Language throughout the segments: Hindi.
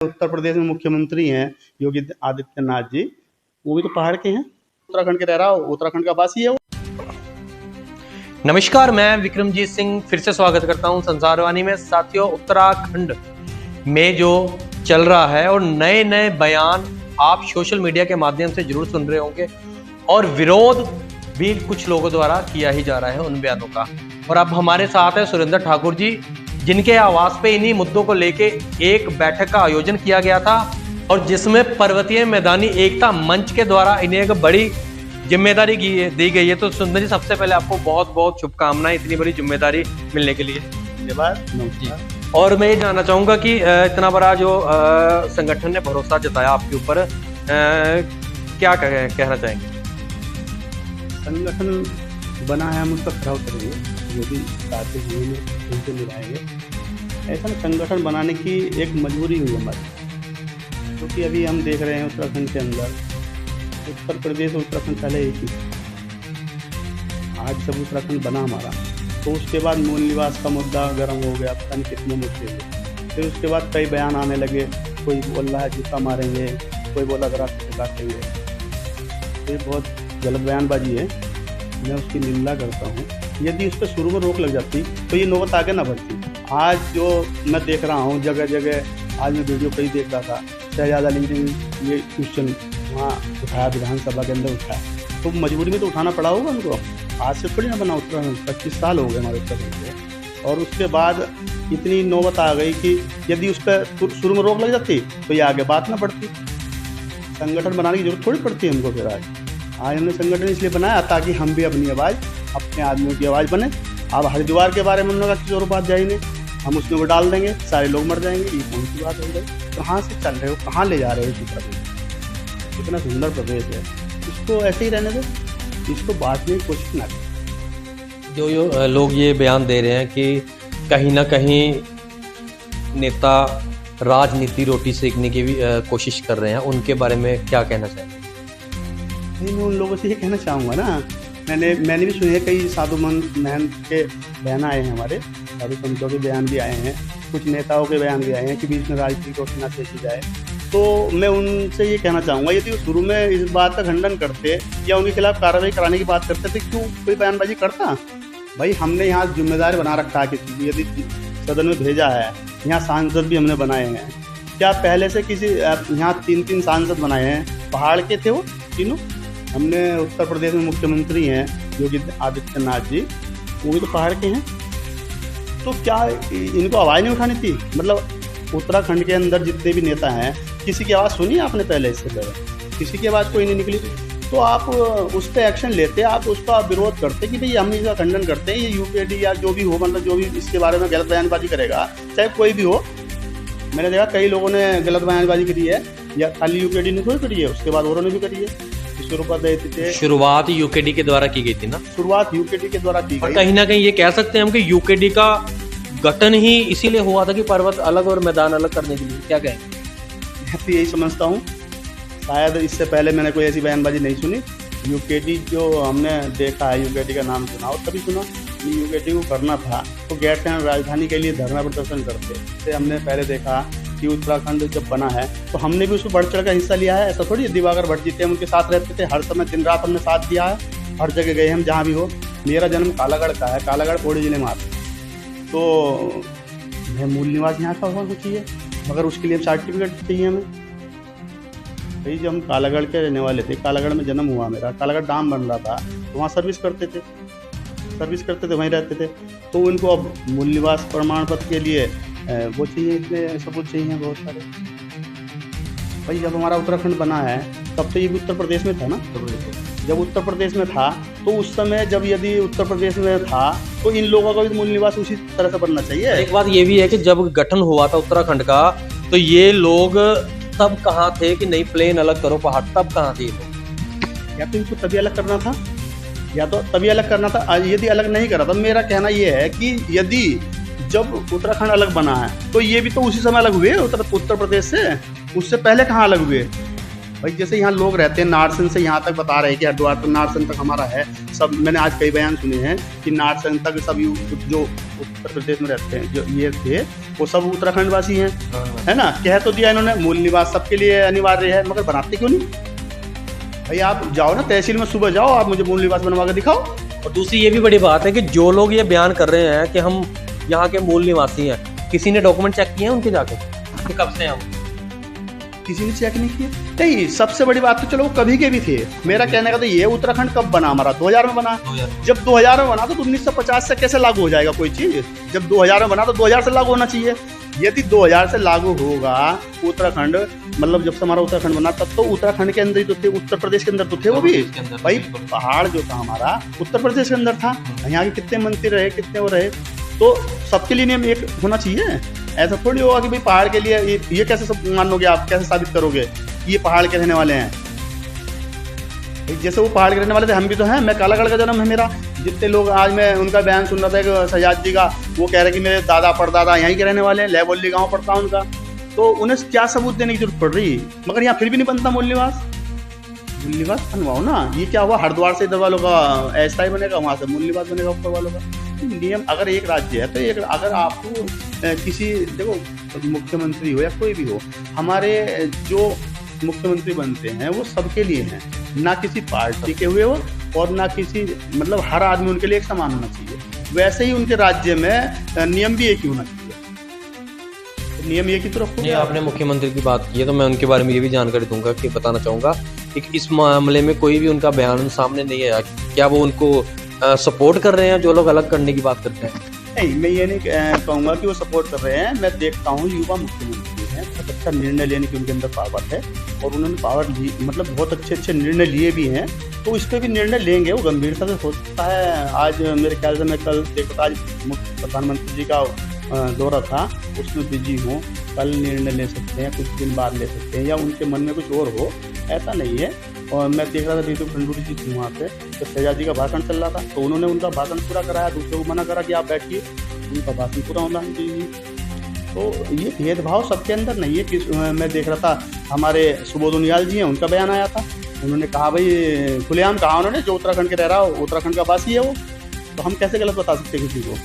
उत्तर प्रदेश में मुख्यमंत्री हैं योगी आदित्यनाथ जी, वो भी तो पहाड़ के हैं। उत्तराखंड के रह रहा हो, उत्तराखंड का वासी है वो। नमस्कार, मैं विक्रमजीत सिंह फिर से स्वागत करता हूं संसारवाणी में। साथियों, उत्तराखंड में जो चल रहा है और नए नए बयान आप सोशल मीडिया के माध्यम से जरूर सुन रहे होंगे और विरोध भी कुछ लोगों द्वारा किया ही जा रहा है उन बयानों का। और अब हमारे साथ है सुरेंद्र ठाकुर जी, जिनके आवास पे इन्हीं मुद्दों को लेके एक बैठक का आयोजन किया गया था और जिसमें पर्वतीय मैदानी एकता मंच के द्वारा इन्हें एक बड़ी जिम्मेदारी दी गई है। तो सुंदर जी, सबसे पहले आपको बहुत बहुत शुभकामनाएं इतनी बड़ी जिम्मेदारी मिलने के लिए। धन्यवाद जी। और मैं ये जानना चाहूंगा कि इतना बड़ा जो संगठन ने भरोसा जताया आपके ऊपर, क्या कहना चाहेंगे? संगठन बना है, हम उसका खराब करेंगे, जो भी बातें हुई उनसे मिलाएंगे। ऐसा संगठन बनाने की एक मजबूरी हुई हमारी, क्योंकि अभी हम देख रहे हैं उत्तराखंड के अंदर, उत्तर प्रदेश और उत्तराखंड पहले एक ही। आज जब उत्तराखंड बना हमारा, तो उसके बाद मूल निवास का मुद्दा गर्म हो गया, पता नहीं कितने मुद्दे हुए। फिर उसके बाद कई बयान आने लगे, कोई बोल रहा है जूता मारेंगे, कोई बोला ग्राफ काटेंगे। ये बहुत गलत बयानबाजी है, मैं उसकी निंदा करता हूँ। यदि उस पर शुरू में रोक लग जाती तो ये नौबत आगे ना बढ़ती। आज जो मैं देख रहा हूँ जगह जगह, आज मैं वीडियो कहीं देख रहा था, शहजाद अली ने ये क्वेश्चन वहाँ उठाया, विधानसभा के अंदर उठाया, तो मजबूरी में तो उठाना पड़ा होगा उनको। आज से थोड़ी ना बना उत्तराखंड, 25 साल हो गए हमारे उत्तराखंड के। और उसके बाद इतनी नौबत आ गई कि यदि उस पर शुरू में रोक लग जाती तो ये आगे बात ना बढ़ती। संगठन बनाने की जरूरत थोड़ी पड़ती है हमको। फिर आज हमने संगठन इसलिए बनाया ताकि हम भी अपनी आवाज़, अपने आदमियों की आवाज़ बने। अब हरिद्वार के बारे में उन्होंने कहा किसी और बात जाएंगे, हम उसमें वो डाल देंगे, सारे लोग मर जाएंगे, ये कौन सी बात हो गई? कहाँ से चल रहे हो, कहाँ ले जा रहे हो? इस प्रदेश इतना सुंदर प्रदेश है, इसको ऐसे ही रहने दो, इसको बांटने की कोशिश ना करें। जो लोग ये बयान दे रहे हैं कि कहीं ना कहीं नेता राजनीति रोटी सेकने की भी कोशिश कर रहे हैं, उनके बारे में क्या कहना चाहिए? नहीं, मैं उन लोगों से ये कहना चाहूँगा ना, मैंने भी सुने कई साधु महंत के बयान आए हैं, हमारे साधु संतों के बयान भी आए हैं, कुछ नेताओं के बयान भी आए हैं कि बीच में राजनीति रोटी ना सेकी जाए। तो मैं उनसे ये कहना चाहूँगा, यदि वो शुरू में इस बात का खंडन करते या उनके खिलाफ कार्रवाई कराने की बात करते थे, क्यों कोई बयानबाजी करता? भाई, हमने यहाँ जिम्मेदार बना रखा है किसी, यदि सदन में भेजा है, यहाँ सांसद भी हमने बनाए हैं। क्या पहले से किसी यहाँ 3 सांसद बनाए हैं, पहाड़ के थे वो तीनों। हमने उत्तर प्रदेश में मुख्यमंत्री हैं योगी आदित्यनाथ जी, वो भी तो पहाड़ के हैं। तो क्या इनको आवाज़ नहीं उठानी थी? मतलब उत्तराखंड के अंदर जितने भी नेता हैं, किसी की आवाज़ सुनी आपने पहले? इससे पहले किसी की आवाज़ कोई नहीं निकली। तो आप उस पर एक्शन लेते, आप उसका विरोध करते कि भाई हम इसका खंडन करते हैं, ये यूपीएडी या जो भी हो, मतलब जो भी इसके बारे में गलत बयानबाजी करेगा, चाहे कोई भी हो। मैंने देखा कई लोगों ने गलत बयानबाजी करी है, या खाली यूपीएडी ने थोड़ी करी है, उसके बाद औरों ने भी करी है। शुरुआत यूकेडी के द्वारा की गई थी ना? शुरुआत यूकेडी के द्वारा की गई। कहीं ना कहीं ये कह सकते हैं हम कि यूकेडी का गठन ही इसीलिए हुआ था कि पर्वत अलग और मैदान अलग करने के लिए। क्या कहें? मैं तो यही समझता हूँ, शायद इससे पहले मैंने कोई ऐसी बयानबाजी नहीं सुनी। यूकेडी जो हमने देखा है, यूकेडी का नाम सुना और तभी सुना कि यूकेडी को करना था तो गैरसैंण राजधानी के लिए धरना प्रदर्शन करते। इससे हमने पहले देखा कि उत्तराखंड जब बना है तो हमने भी उसमें बढ़ चढ़ कर हिस्सा लिया है। ऐसा थोड़ी दिवाकर भट्ट जी थे, हम उनके साथ रहते थे, हर समय दिन रात हमने साथ दिया है, हर जगह गए हम जहाँ भी हो। मेरा जन्म कालागढ़ का है, कालागढ़ पौड़ी जिले में आता, तो मैं मूल निवास यहाँ का होना चाहिए, मगर उसके लिए सर्टिफिकेट चाहिए हमें। भाई, जब हम कालागढ़ के रहने वाले थे, कालागढ़ में जन्म हुआ मेरा, कालागढ़ डाम बन रहा था, तो वहाँ सर्विस करते थे, वहीं रहते थे। तो उनको अब मूल निवास प्रमाण पत्र के लिए वो चाहिए, इतने सबूत चाहिए बहुत सारे। भाई, जब हमारा उत्तराखंड बना है तब तो ये भी उत्तर प्रदेश में था ना। जब उत्तर प्रदेश में था तो उस समय जब यदि उत्तर प्रदेश में था तो इन लोगों का भी मूल निवास उसी तरह से बनना चाहिए। एक बात ये भी है कि जब गठन हुआ था उत्तराखंड का, तो ये लोग तब कहाँ थे कि नहीं प्लेन अलग करो पहाड़, तब कहाँ थे? या तो इनको तभी अलग करना था, या तो तभी अलग करना था। यदि अलग नहीं करा था, मेरा कहना ये है कि यदि जब उत्तराखंड अलग बना है तो ये भी तो उसी समय अलग हुए उत्तर प्रदेश से। उससे पहले कहाँ अलग हुए? भाई जैसे यहाँ लोग रहते हैं नारसन से यहाँ तक बता रहे हैं कि हरिद्वार तक नारसन तक हमारा है सब। मैंने आज कई बयान सुने हैं कि नारसन तक सब जो उत्तर प्रदेश में रहते हैं जो ये थे वो सब उत्तराखंड वासी हैं, है ना। कह तो दिया इन्होंने मूल निवास सबके लिए अनिवार्य है, मगर बनाते क्यों नहीं भाई। आप जाओ ना तहसील में, सुबह जाओ, आप मुझे मूल निवास बनवा के दिखाओ। और दूसरी ये भी बड़ी बात है कि जो लोग ये बयान कर रहे हैं कि हम यहाँ के मूल निवासी हैं, किसी ने डॉक्यूमेंट चेक किए हैं उनके जाके कि कब से हम? किसी ने चेक नहीं किया। नहीं, सबसे बड़ी बात तो चलो वो कभी के भी थे। मेरा कहने का तो ये उत्तराखंड कब बना हमारा? 2000 में बना। जब 2000 में बना तो 1950 से कैसे लागू हो जाएगा कोई चीज? जब 2000 में बना तो 2000 से लागू होना चाहिए। यदि 2000 से लागू होगा उत्तराखंड, मतलब जब से हमारा उत्तराखंड बना तब तो उत्तराखंड के अंदर ही तो थे, उत्तर प्रदेश के अंदर तो थे वो भी भाई। पहाड़ जो था हमारा उत्तर प्रदेश के अंदर था। यहाँ के कितने मंत्री रहे, कितने वो रहे, तो सबके लिए नियम एक होना चाहिए। ऐसा थोड़ी होगा कि भाई पहाड़ के लिए ये कैसे सब मान लोगे आप, कैसे साबित करोगे कि ये पहाड़ के रहने वाले हैं? जैसे वो पहाड़ के रहने वाले थे, हम भी तो हैं। मैं कालागढ़ का जन्म है मेरा। जितने लोग, आज मैं उनका बयान सुन रहा था एक सजाद जी का, वो कह रहे कि मेरे दादा परदादा यहीं के रहने वाले हैं, लहबोली गाँव पड़ता है उनका। तो उन्हें क्या सबूत देने की जरूरत पड़ रही? मगर यहाँ फिर भी नहीं बनता मूल निवास। मूल निवास बनवाओ ना। ये क्या हुआ, हरिद्वार से इधर वालों का ऐसा ही बनेगा, वहाँ से मूल निवास बनेगा ऊपर वालों का। नियम अगर एक राज्य है तो एक, अगर आपको किसी, देखो मुख्यमंत्री हो या कोई भी हो, हमारे जो मुख्यमंत्री बनते हैं वो सबके लिए हैं, ना किसी पार्टी के हुए हो और ना किसी, मतलब हर आदमी उनके लिए एक समान होना चाहिए। वैसे ही उनके राज्य में नियम भी एक ही होना चाहिए। तो नियम एक ही तो रखो। आपने मुख्यमंत्री की बात की है तो मैं उनके बारे में ये भी जानकारी दूंगा कि बताना चाहूँगा कि इस मामले में कोई भी उनका बयान सामने नहीं आया। क्या वो उनको सपोर्ट कर रहे हैं जो लोग अलग करने की बात करते हैं? नहीं, मैं ये नहीं कहूँगा कि वो सपोर्ट कर रहे हैं। मैं देखता हूँ युवा मुख्यमंत्री हैं, बहुत अच्छा निर्णय लेने की उनके अंदर पावर है और उन्होंने पावर ली, मतलब बहुत अच्छे अच्छे निर्णय लिए भी हैं। तो इस पर भी निर्णय लेंगे, वो गंभीरता से हो सकता है। आज मेरे ख्याल से मैं कल देखता, आज प्रधानमंत्री जी का दौरा था, उसमें बिजी हूँ। कल निर्णय ले सकते हैं, कुछ दिन बाद ले सकते हैं, या उनके मन में कुछ और हो, ऐसा नहीं है। और मैं देख रहा था ऋतु खंडूरी जी थी वहाँ पे, तो शहजाद जी का भाषण चल रहा था, तो उन्होंने उनका भाषण पूरा कराया, दूसरे को मना करा कि आप बैठिए, उनका भाषण पूरा होना चाहिए। तो ये भेदभाव सबके अंदर नहीं है कि मैं देख रहा था हमारे सुबोध उनियाल जी हैं, उनका बयान आया था। उन्होंने कहा भाई खुलेआम कहा उन्होंने, जो उत्तराखंड के रह रहा हो उत्तराखंड का वासी है वो, तो हम कैसे गलत बता सकते किसी को?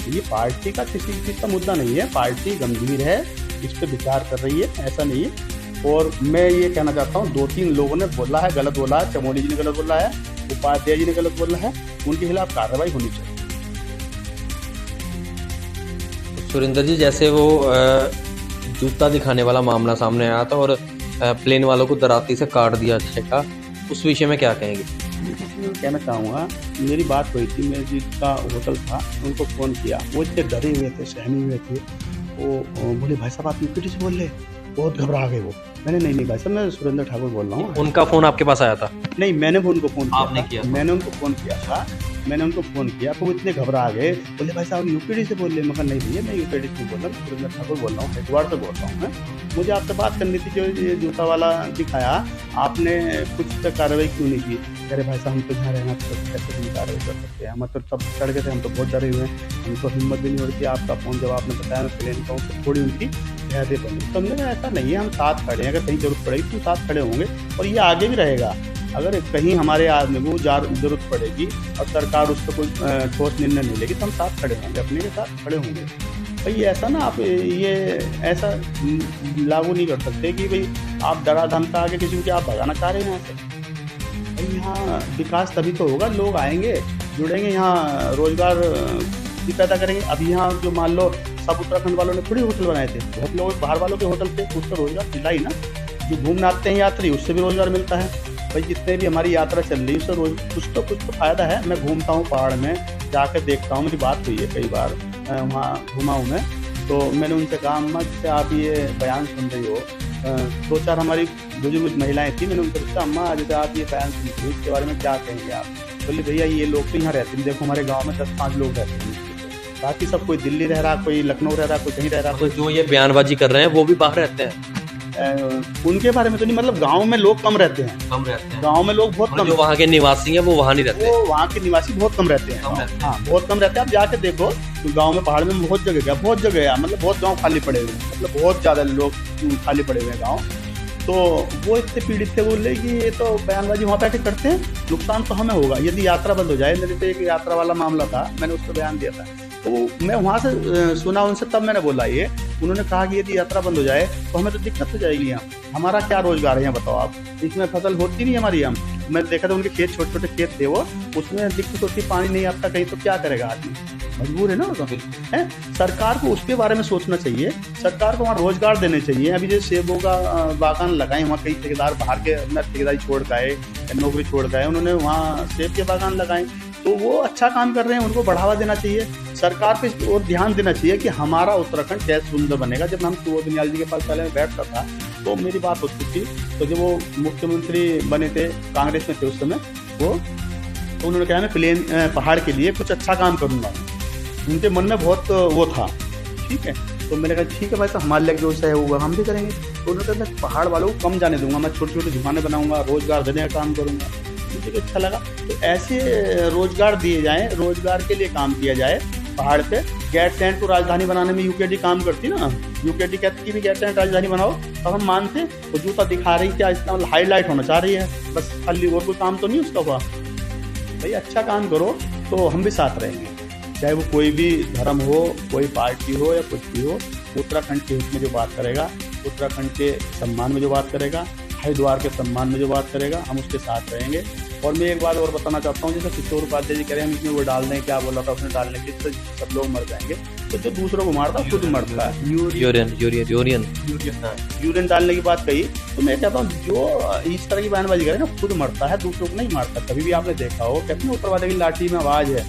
ये पार्टी का किसी चीज़ का मुद्दा नहीं है। पार्टी गंभीर है, इस पर विचार कर रही है, ऐसा नहीं है। और मैं ये कहना चाहता हूँ, 2-3 लोगों ने बोला है, गलत बोला है, चमोली जी ने गलत बोला है, उपाध्याय जी ने गलत बोला है, उनके खिलाफ कार्रवाई होनी चाहिए। सुरेंद्र जी, जैसे वो जूता दिखाने वाला मामला सामने आया था और प्लेन वालों को दराती से काट दिया जाएगा, उस विषय में क्या कहेंगे? मैं कहना चाहूँगा, मेरी बात हुई थी, मेरे जिसका होटल था उनको फ़ोन किया, वो इतने डरे हुए थे, सहमे हुए थे। वो बोले भाई साहब आप यूपीटी से बोल रहे, बहुत घबरा गए वो। मैंने नहीं भाई साहब, मैं सुरेंद्र ठाकुर बोल रहा हूँ। उनका फ़ोन आपके पास आया था? नहीं, मैंने उनको फ़ोन किया। आपने किया? मैंने उनको फ़ोन किया था। मैंने उनको फ़ोन किया तो वो इतने घबरा गए, बोले भाई साहब यूपीडी से बोल रहे। मगर नहीं भैया, मैं यूपीडी से बोल रहा हूँ, सुरेंद्र ठाकुर बोल रहा हूँ, हरिद्वार से बोल रहा हूँ। मुझे आपसे बात करनी थी, जो ये जूता वाला दिखाया आपने, कुछ तक कार्रवाई क्यों नहीं की? अरे भाई साहब हम तो यहाँ रहना, तो कैसे हम कार्रवाई कर सकते हैं? मतलब सब चढ़ गए थे, हम तो बहुत डरे हुए हैं, हमको हिम्मत भी नहीं होती। आपका फ़ोन जब आपने बताया मैं प्लेन का हूँ, तो थोड़ी उनकी ज़्यादा बनी। तो हमने कहा ऐसा नहीं है, हम साथ खड़े हैं, अगर कहीं जरूरत पड़ेगी तो साथ खड़े होंगे और ये आगे भी रहेगा। अगर कहीं हमारे आदमी को जरूरत पड़ेगी और सरकार उस पर कोई ठोस निर्णय नहीं लेगी तो हम साथ खड़े होंगे, अपने के साथ खड़े होंगे। भाई ऐसा ना, आप ये ऐसा लागू नहीं कर सकते कि भाई आप डरा धमका आगे किसी को आप भगाना चाह रहे हैं यहाँ से। भाई यहाँ विकास तभी तो होगा, लोग आएंगे, जुड़ेंगे, यहाँ रोजगार भी पैदा करेंगे। अभी यहाँ जो मान लो सब उत्तराखंड वालों ने थोड़ी होटल बनाए थे, बहुत लोग बाहर वालों के होटल थे, उससे रोजगार मिला ही ना। जो घूमने आते हैं यात्री, उससे भी रोजगार मिलता है। भाई जितने भी हमारी यात्रा चल रही है उससे रोज कुछ तो फायदा है। मैं घूमता हूँ पहाड़ में, जाकर देखता हूँ, मेरी बात हुई है कई बार, वहाँ घुमा हूँ मैं। तो मैंने उनसे कहा अम्मा जैसे आप ये बयान सुन रही हो, 2-4 हमारी बुजुर्ग महिलाएं थी, मैंने उनसे पूछा अम्मा जैसे आप ये बयान सुन रही हो इसके बारे में क्या कहेंगे आप? बोले भैया ये लोग तो यहाँ रहते हैं, देखो हमारे गाँव में 10-5 लोग रहते हैं, बाकी सब कोई दिल्ली रह रहा, कोई लखनऊ रह रहा, कोई कहीं रह रहा। तो जो ये बयानबाजी कर रहे हैं वो भी बाहर रहते हैं? उनके बारे में तो नहीं, मतलब गांव में लोग कम रहते हैं, गांव में लोग बहुत कम। जो वहाँ के निवासी हैं वो वहाँ नहीं रहते? वो वहाँ के निवासी बहुत कम रहते हैं, हाँ बहुत कम रहते हैं। आप जाके देखो गांव में, पहाड़ में बहुत जगह है, मतलब बहुत गांव खाली पड़े हुए हैं, मतलब बहुत ज़्यादा लोग खाली पड़े हुए हैं गाँव। तो वो इससे पीड़ित थे, बोल रहे कि ये तो बयानबाजी वहाँ बैठे करते हैं, नुकसान तो हमें होगा यदि यात्रा बंद हो जाए। मेरे पे एक यात्रा वाला मामला था, मैंने उसको बयान दिया था, तो मैं वहाँ से सुना उनसे, तब मैंने बोला ये, उन्होंने कहा कि यदि यात्रा बंद हो जाए तो हमें तो दिक्कत हो जाएगी, यहाँ हमारा क्या रोजगार है यहाँ बताओ आप, इसमें फसल होती नहीं हमारी। हम मैं देखा था उनके खेत, छोटे छोटे खेत थे वो, उसमें दिक्कत होती, पानी नहीं आता कहीं, तो क्या करेगा आदमी, मजबूर है ना वो है। सरकार को उसके बारे में सोचना चाहिए, सरकार को वहाँ रोजगार देने चाहिए। अभी जो सेबों का बागान लगाए, वहाँ कई ठेकेदार बाहर के अपना ठेकेदारी छोड़ गए, नौकरी छोड़ गए, उन्होंने वहाँ सेब के बागान लगाए, तो वो अच्छा काम कर रहे हैं, उनको बढ़ावा देना चाहिए। सरकार पे और ध्यान देना चाहिए कि हमारा उत्तराखंड कैसे सुंदर बनेगा। जब हम सुबोध नियाल जी के पास पहले में बैठता था तो मेरी बात होती थी, तो जब वो मुख्यमंत्री बने थे, कांग्रेस में थे उस समय वो, तो उन्होंने कहा मैं प्लेन पहाड़ के लिए कुछ अच्छा काम करूँगा, उनके मन में बहुत वो था, ठीक है। तो मैंने कहा ठीक है भाई, तो हमारे लिए जो है होगा हम भी करेंगे। तो उन्होंने कहा मैं पहाड़ वालों को कम जाने दूंगा, मैं छोटी छोटी दुकानें बनाऊंगा, रोजगार देने का काम करूंगा। मुझे अच्छा लगा, तो ऐसे रोजगार दिए जाएं, रोजगार के लिए काम किया जाए पहाड़ पे। गैरसैंण को राजधानी बनाने में यूकेडी काम करती ना, यूकेडी कहती कि भी गैरसैंण राजधानी बनाओ, तब हम मानते। वो जूता दिखा रही क्या, इतना हाईलाइट होना चाह रही है बस, खाली और कोई काम तो नहीं उसका हुआ। भाई अच्छा काम करो तो हम भी साथ रहेंगे, चाहे वो कोई भी धर्म हो, कोई पार्टी हो या कुछ भी हो। उत्तराखंड के हित में जो बात करेगा, उत्तराखंड के सम्मान में जो बात करेगा, हरिद्वार के सम्मान में जो बात करेगा, हम उसके साथ रहेंगे। और मैं एक बात और बताना चाहता हूँ, जैसे किशोर उपाध्याय जी कह रहे हैं हम इसमें वो डाल दें, क्या बोला था उसने डालने की, तो सब लोग मर जाएंगे। तो जो दूसरों को मारता है खुद मरता है। यूरिन डालने की बात कही, तो मैं कहता हूँ जो इस तरह की बयानबाजी करे ना, खुद मरता है, दूसरों को नहीं मारता। कभी भी आपने देखा हो, कहते हैं ऊपर वाले की लाठी में आवाज़ है,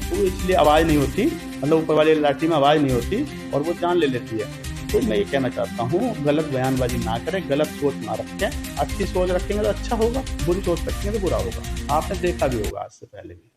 तो इसलिए आवाज़ नहीं होती, मतलब ऊपर वाले की लाठी में आवाज़ नहीं होती और वो जान ले लेती है। तो मैं ये कहना चाहता हूँ, गलत बयानबाजी ना करें, गलत सोच ना रखें, अच्छी सोच रखेंगे तो अच्छा होगा, बुरी सोच रखेंगे तो बुरा होगा। आपने देखा भी होगा आज से पहले भी।